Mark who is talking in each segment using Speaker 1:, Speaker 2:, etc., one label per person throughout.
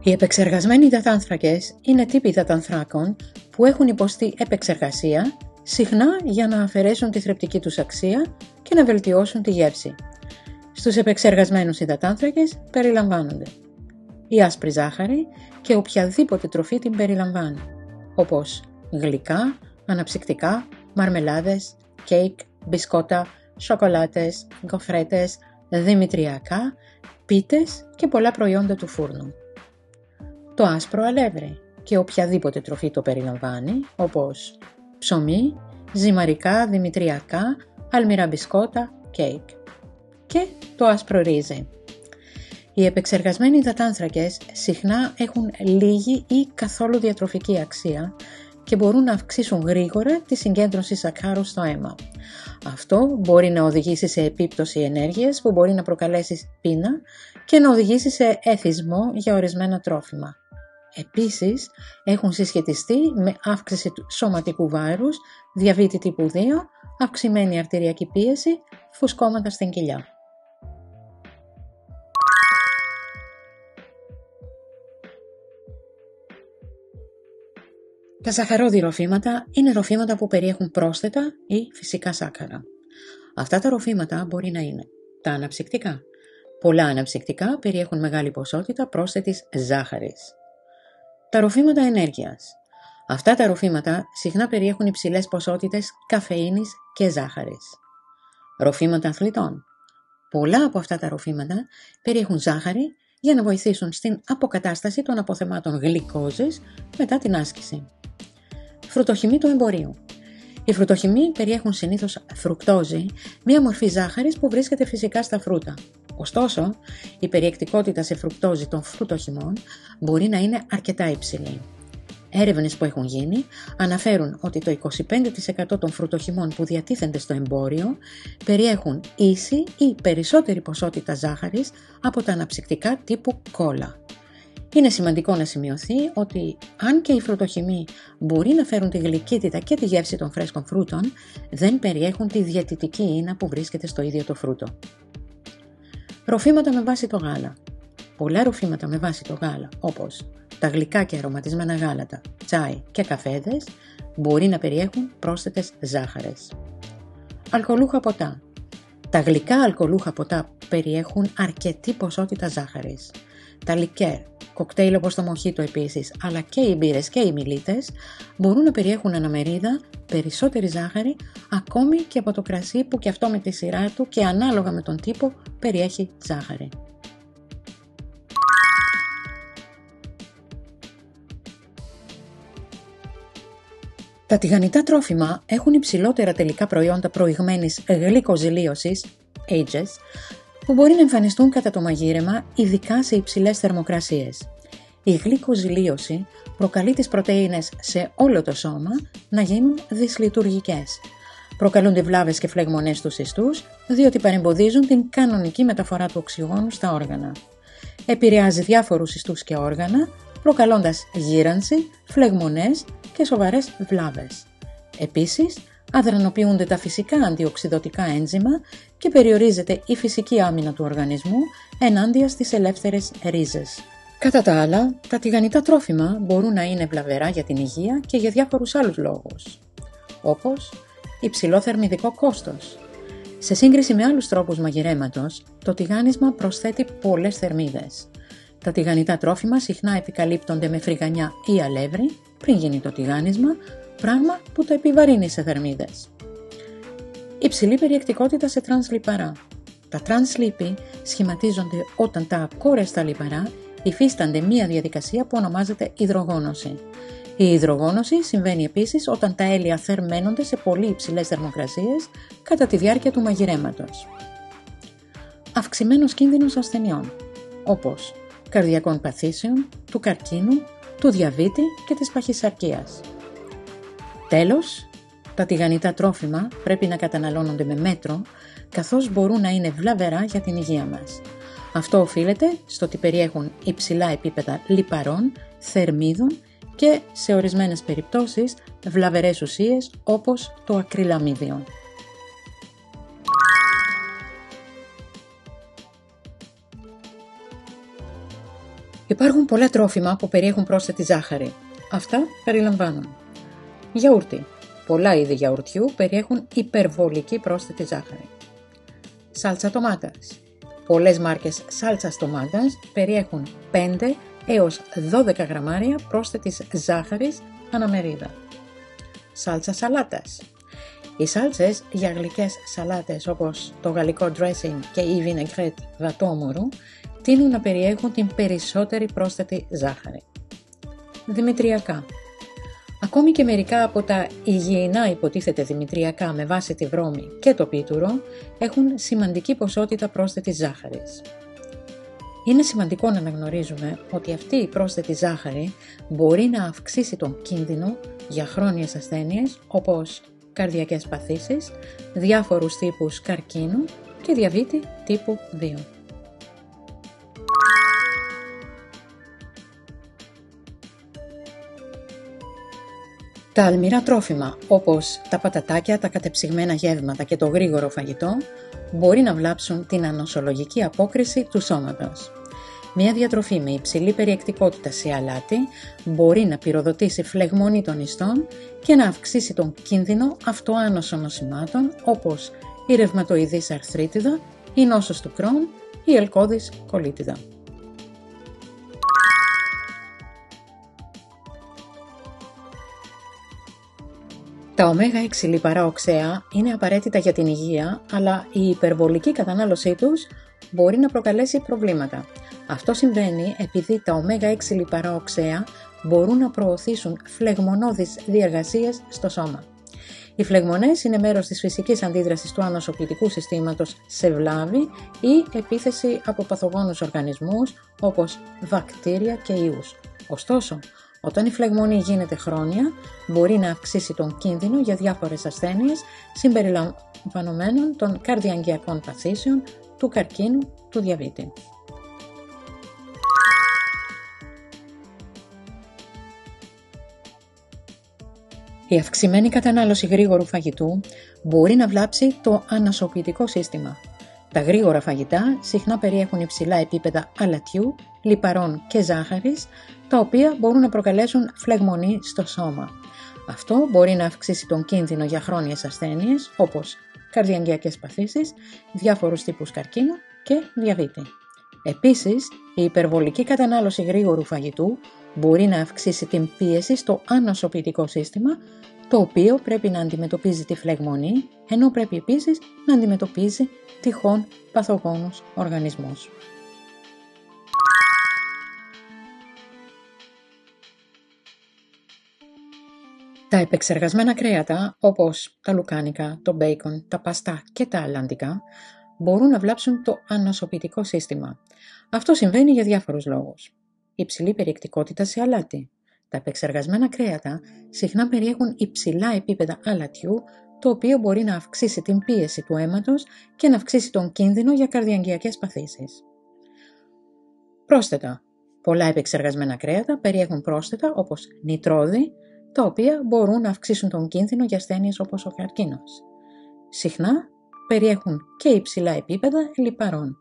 Speaker 1: Οι επεξεργασμένοι υδατάνθρακες είναι τύποι υδατανθράκων που έχουν υποστεί επεξεργασία, συχνά για να αφαιρέσουν τη θρεπτική τους αξία και να βελτιώσουν τη γεύση. Στους επεξεργασμένους υδατάνθρακες περιλαμβάνονται η άσπρη ζάχαρη και οποιαδήποτε τροφή την περιλαμβάνει, όπως γλυκά, αναψυκτικά, μαρμελάδες, κέικ, μπισκότα, σοκολάτες, γκοφρέτες, δημητριακά, πίτες και πολλά προϊόντα του φούρνου. Το άσπρο αλεύρι και οποιαδήποτε τροφή το περιλαμβάνει, όπως ψωμί, ζυμαρικά, δημητριακά, αλμυρά μπισκότα, κέικ. Και το άσπρο ρύζι. Οι επεξεργασμένοι υδατάνθρακες συχνά έχουν λίγη ή καθόλου διατροφική αξία και μπορούν να αυξήσουν γρήγορα τη συγκέντρωση σακχάρου στο αίμα. Αυτό μπορεί να οδηγήσει σε επίπτωση ενέργειας που μπορεί να προκαλέσει πείνα και να οδηγήσει σε εθισμό για ορισμένα τρόφιμα. Επίσης, έχουν συσχετιστεί με αύξηση του σωματικού βάρους, διαβήτη τύπου 2, αυξημένη αρτηριακή πίεση, φουσκώματα στην κοιλιά. Τα ζαχαρόδι ροφήματα είναι ροφήματα που περιέχουν πρόσθετα ή φυσικά σάκχαρα. Αυτά τα ροφήματα μπορεί να είναι τα αναψυκτικά. Πολλά αναψυκτικά περιέχουν μεγάλη ποσότητα πρόσθετης ζάχαρης. Τα ροφήματα ενέργειας. Αυτά τα ροφήματα συχνά περιέχουν υψηλές ποσότητες καφεΐνης και ζάχαρης. Ροφήματα αθλητών. Πολλά από αυτά τα ροφήματα περιέχουν ζάχαρη για να βοηθήσουν στην αποκατάσταση των αποθεμάτων γλυκόζης μετά την άσκηση. Φρουτοχυμοί του εμπορίου. Οι φρουτοχυμοί περιέχουν συνήθως φρουκτόζη, μία μορφή ζάχαρης που βρίσκεται φυσικά στα φρούτα. Ωστόσο, η περιεκτικότητα σε φρουκτόζη των φρουτοχυμών μπορεί να είναι αρκετά υψηλή. Έρευνες που έχουν γίνει αναφέρουν ότι το 25% των φρουτοχυμών που διατίθενται στο εμπόριο περιέχουν ίση ή περισσότερη ποσότητα ζάχαρης από τα αναψυκτικά τύπου κόλλα. Είναι σημαντικό να σημειωθεί ότι αν και οι φρουτοχυμοί μπορεί να φέρουν τη γλυκύτητα και τη γεύση των φρέσκων φρούτων, δεν περιέχουν τη διαιτητική ίνα που βρίσκεται στο ίδιο το φρούτο. Ροφήματα με βάση το γάλα. Πολλά ροφήματα με βάση το γάλα, όπως τα γλυκά και αρωματισμένα γάλατα, τσάι και καφέδες, μπορεί να περιέχουν πρόσθετες ζάχαρες. Αλκοολούχα ποτά. Τα γλυκά αλκοολούχα ποτά περιέχουν αρκετή ποσότητα ζάχαρης. Τα λικέρ, κοκτέιλ όπως το μοχίτο επίσης, αλλά και οι μπύρες και οι μιλίτες μπορούν να περιέχουν αναμερίδα περισσότερη ζάχαρη ακόμη και από το κρασί που και αυτό με τη σειρά του και ανάλογα με τον τύπο περιέχει ζάχαρη. Τα τηγανιτά τρόφιμα έχουν υψηλότερα τελικά προϊόντα προηγμένης γλυκοζηλίωσης, AGEs, που μπορεί να εμφανιστούν κατά το μαγείρεμα, ειδικά σε υψηλές θερμοκρασίες. Η γλυκοζηλίωση προκαλεί τις πρωτεΐνες σε όλο το σώμα να γίνουν δυσλειτουργικές. Προκαλούνται βλάβες και φλεγμονές στους ιστούς, διότι παρεμποδίζουν την κανονική μεταφορά του οξυγόνου στα όργανα. Επηρεάζει διάφορους ιστούς και όργανα, προκαλώντας γύρανση, φλεγμονές και σοβαρές βλάβες. Επίσης, αδρανοποιούνται τα φυσικά αντιοξυδωτικά ένζημα και περιορίζεται η φυσική άμυνα του οργανισμού ενάντια στις ελεύθερες ρίζες. Κατά τα άλλα, τα τηγανιτά τρόφιμα μπορούν να είναι βλαβερά για την υγεία και για διάφορους άλλους λόγους, όπως υψηλό θερμιδικό κόστος. Σε σύγκριση με άλλους τρόπους μαγειρέματος, το τηγάνισμα προσθέτει πολλές θερμίδες. Τα τηγανιτά τρόφιμα συχνά επικαλύπτονται με φρυγανιά ή αλεύρι πριν γίνει το τηγάνισμα, πράγμα που το επιβαρύνει σε θερμίδες. Υψηλή περιεκτικότητα σε τρανς λιπαρά. Τα τρανς λίπη σχηματίζονται όταν τα ακόρεστα λιπαρά υφίστανται μία διαδικασία που ονομάζεται υδρογόνωση. Η υδρογόνωση συμβαίνει επίσης όταν τα έλαια θερμαίνονται σε πολύ υψηλές θερμοκρασίες κατά τη διάρκεια του μαγειρέματος. Αυξημένος κίνδυνος ασθενειών, όπως καρδιακών παθήσεων, του καρκίνου, του διαβήτη και της παχυσαρκίας. Τέλος, τα τηγανιτά τρόφιμα πρέπει να καταναλώνονται με μέτρο, καθώς μπορούν να είναι βλαβερά για την υγεία μας. Αυτό οφείλεται στο ότι περιέχουν υψηλά επίπεδα λιπαρών, θερμίδων και σε ορισμένες περιπτώσεις βλαβερές ουσίες όπως το ακριλαμίδιο. Οι Υπάρχουν πολλά τρόφιμα που περιέχουν πρόσθετη ζάχαρη. Αυτά περιλαμβάνουν γιαούρτι. Πολλά είδη γιαουρτιού περιέχουν υπερβολική πρόσθετη ζάχαρη. Σάλτσα ντομάτας. Πολλές μάρκες σάλτσας ντομάτας περιέχουν 5 έως 12 γραμμάρια πρόσθετης ζάχαρης ανά μερίδα. Σάλτσα σαλάτας. Οι σάλτσες για γλυκές σαλάτες όπως το γαλλικό dressing και η vinaigrette βατόμουρου τείνουν να περιέχουν την περισσότερη πρόσθετη ζάχαρη. Δημητριακά. Ακόμη και μερικά από τα υγιεινά υποτίθεται δημητριακά με βάση τη βρώμη και το πίτουρο έχουν σημαντική ποσότητα πρόσθετης ζάχαρης. Είναι σημαντικό να αναγνωρίζουμε ότι αυτή η πρόσθετη ζάχαρη μπορεί να αυξήσει τον κίνδυνο για χρόνιες ασθένειες όπως καρδιακές παθήσεις, διάφορους τύπους καρκίνου και διαβήτη τύπου 2. Τα αλμυρά τρόφιμα, όπως τα πατατάκια, τα κατεψυγμένα γεύματα και το γρήγορο φαγητό, μπορεί να βλάψουν την ανοσολογική απόκριση του σώματος. Μια διατροφή με υψηλή περιεκτικότητα σε αλάτι μπορεί να πυροδοτήσει φλεγμονή των ιστών και να αυξήσει τον κίνδυνο αυτοάνωσων νοσημάτων όπως η ρευματοειδής αρθρίτιδα, η νόσος του Κρόν, η ελκώδης κολίτιδα. Τα ω6 λιπαρά οξέα είναι απαραίτητα για την υγεία, αλλά η υπερβολική κατανάλωσή τους μπορεί να προκαλέσει προβλήματα. Αυτό συμβαίνει επειδή τα ω6 λιπαρά οξέα μπορούν να προωθήσουν φλεγμονώδεις διεργασίες στο σώμα. Οι φλεγμονές είναι μέρος της φυσικής αντίδρασης του ανοσοποιητικού συστήματος σε βλάβη ή επίθεση από παθογόνους οργανισμούς όπως βακτήρια και ιούς. Ωστόσο, όταν η φλεγμονή γίνεται χρόνια, μπορεί να αυξήσει τον κίνδυνο για διάφορες ασθένειες συμπεριλαμβανομένων των καρδιαγγειακών παθήσεων, του καρκίνου, του διαβήτη. Η αυξημένη κατανάλωση γρήγορου φαγητού μπορεί να βλάψει το ανασωπητικό σύστημα. Τα γρήγορα φαγητά συχνά περιέχουν υψηλά επίπεδα αλατιού, λιπαρών και ζάχαρης, τα οποία μπορούν να προκαλέσουν φλεγμονή στο σώμα. Αυτό μπορεί να αυξήσει τον κίνδυνο για χρόνιες ασθένειες όπως καρδιαγγειακές παθήσεις, διάφορους τύπους καρκίνου και διαβήτη. Επίσης, η υπερβολική κατανάλωση γρήγορου φαγητού μπορεί να αυξήσει την πίεση στο ανοσοποιητικό σύστημα, το οποίο πρέπει να αντιμετωπίζει τη φλεγμονή, ενώ πρέπει επίσης να αντιμετωπίζει τυχόν παθογόνους οργανισμούς. Τα επεξεργασμένα κρέατα, όπως τα λουκάνικα, το μπέικον, τα παστά και τα αλλαντικά, μπορούν να βλάψουν το ανοσοποιητικό σύστημα. Αυτό συμβαίνει για διάφορους λόγους. Υψηλή περιεκτικότητα σε αλάτι. Τα επεξεργασμένα κρέατα συχνά περιέχουν υψηλά επίπεδα αλατιού, το οποίο μπορεί να αυξήσει την πίεση του αίματος και να αυξήσει τον κίνδυνο για καρδιαγγειακές παθήσεις. Πρόσθετα. Πολλά επεξεργασμένα κρέατα περιέχουν πρόσθετα όπως νητρόδι, τα οποία μπορούν να αυξήσουν τον κίνδυνο για ασθένειες όπως ο καρκίνος. Συχνά περιέχουν και υψηλά επίπεδα λιπαρών.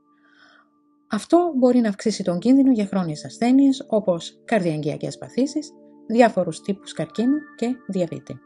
Speaker 1: Αυτό μπορεί να αυξήσει τον κίνδυνο για χρόνιες ασθένειες όπως καρδιαγγειακές παθήσεις, διάφορους τύπους καρκίνου και διαβήτη.